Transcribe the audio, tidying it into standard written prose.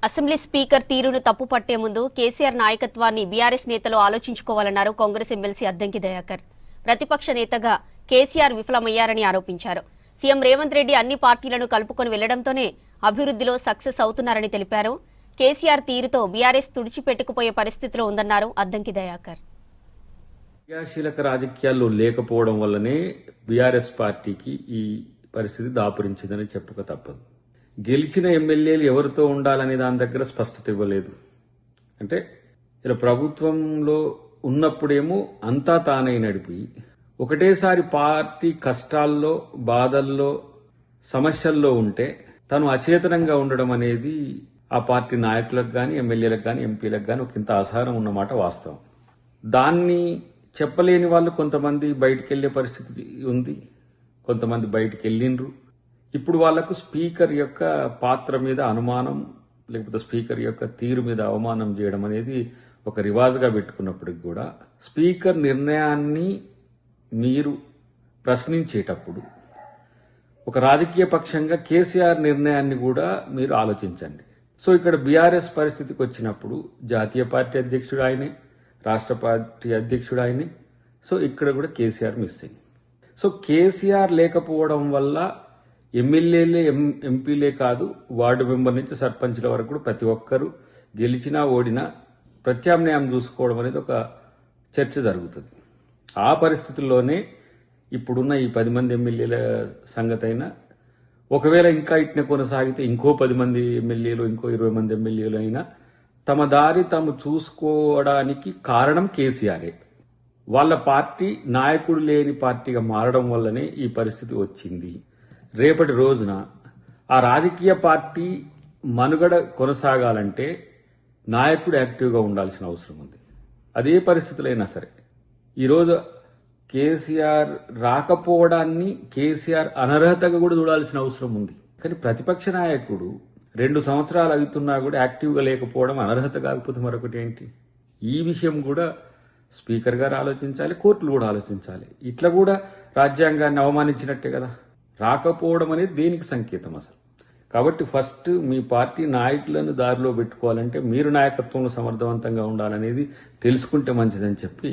Assembly speaker తీరును తప్పుపట్టే ముందు కేసీఆర్ నాయకత్వాన్ని బీఆర్ఎస్ నేతలు ఆలోచించుకోవాలన్నారు కాంగ్రెస్ ఎమ్మెల్సీ అద్దంకి దయాకర్. ప్రతిపక్ష నేతగా కేసీఆర్ విఫలమయ్యారని ఆరోపించారు. సీఎం రేవంత్ రెడ్డి అన్ని పార్టీలను కలుపుకొని వెళ్లడంతోనే అభివృద్ధిలో సక్సెస్ అవుతున్నారని తెలిపారు. కేసీఆర్ తీరుతో బీఆర్ఎస్ తుడిచిపెట్టుకుపోయే పరిస్థితిలో ఉందన్నారు అద్దంకి దయాకర్. క్రియాశీలక రాజకీయాల్లో లేకపోవడం వల్లనే బీఆర్ఎస్ పార్టీకి ఈ పరిస్థితి దాపురించిందని చెప్పక తప్పదు. గెలిచిన ఎమ్మెల్యేలు ఎవరితో ఉండాలనే దాని దగ్గర స్పష్టత ఇవ్వలేదు. అంటే ఇలా ప్రభుత్వంలో ఉన్నప్పుడేమో అంతా తానై నడిపి ఒకటేసారి పార్టీ కష్టాల్లో, బాధల్లో, సమస్యల్లో ఉంటే తను అచేతనంగా ఉండడం అనేది ఆ పార్టీ నాయకులకు కానీ, ఎమ్మెల్యేలకు కానీ, ఎంపీలకు కానీ ఒకంత అసహనం ఉన్నమాట వాస్తవం. దాన్ని చెప్పలేని వాళ్ళు కొంతమంది బయటికి వెళ్లే పరిస్థితి ఉంది, కొంతమంది బయటికి వెళ్ళిండ్రు. ఇప్పుడు వాళ్లకు స్పీకర్ యొక్క పాత్ర మీద అనుమానం, లేకపోతే స్పీకర్ యొక్క తీరు మీద అవమానం చేయడం అనేది ఒక రివాజ్గా పెట్టుకున్నప్పటికి కూడా స్పీకర్ నిర్ణయాన్ని మీరు ప్రశ్నించేటప్పుడు ఒక రాజకీయ పక్షంగా కేసీఆర్ నిర్ణయాన్ని కూడా మీరు ఆలోచించండి. సో ఇక్కడ బీఆర్ఎస్ పరిస్థితికి వచ్చినప్పుడు జాతీయ పార్టీ అధ్యక్షుడు ఆయనే, రాష్ట్ర పార్టీ అధ్యక్షుడు ఆయనే. సో ఇక్కడ కూడా కేసీఆర్ మిస్ అయింది. సో కేసీఆర్ లేకపోవడం వల్ల ఎమ్మెల్యేలే, ఎంపీలే కాదు, వార్డు మెంబర్ నుంచి సర్పంచ్ల వరకు కూడా ప్రతి ఒక్కరూ గెలిచినా ఓడినా ప్రత్యామ్నాయం చూసుకోవడం అనేది ఒక చర్చ జరుగుతుంది. ఆ పరిస్థితుల్లోనే ఇప్పుడున్న ఈ 10 మంది ఎమ్మెల్యేల సంగతి అయినా, ఒకవేళ ఇంకా ఇట్నే కొనసాగితే ఇంకో 10 మంది ఎమ్మెల్యేలు, ఇంకో 20 మంది ఎమ్మెల్యేలు అయినా తమ దారి తాము చూసుకోవడానికి కారణం కేసీఆరే. వాళ్ళ పార్టీ నాయకుడు లేని పార్టీగా మారడం వల్లనే ఈ పరిస్థితి వచ్చింది. రేపటి రోజున ఆ రాజకీయ పార్టీ మనుగడ కొనసాగాలంటే నాయకుడు యాక్టివ్గా ఉండాల్సిన అవసరం ఉంది. అదే పరిస్థితులైనా సరే ఈరోజు కేసీఆర్ రాకపోవడాన్ని కేసీఆర్ అనర్హతగా కూడా చూడాల్సిన అవసరం ఉంది. కానీ ప్రతిపక్ష నాయకుడు 2 సంవత్సరాలు అవుతున్నా కూడా యాక్టివ్గా లేకపోవడం అనర్హత కాకపోతే మరొకటి ఏంటి? ఈ విషయం కూడా స్పీకర్ గారు ఆలోచించాలి, కోర్టులు కూడా ఆలోచించాలి. ఇట్లా కూడా రాజ్యాంగాన్ని అవమానించినట్టే కదా. రాకపోవడం అనేది దేనికి సంకేతం అసలు? కాబట్టి ఫస్ట్ మీ పార్టీ నాయకులను దారిలో పెట్టుకోవాలంటే మీరు నాయకత్వంలో సమర్థవంతంగా ఉండాలనేది తెలుసుకుంటే మంచిదని చెప్పి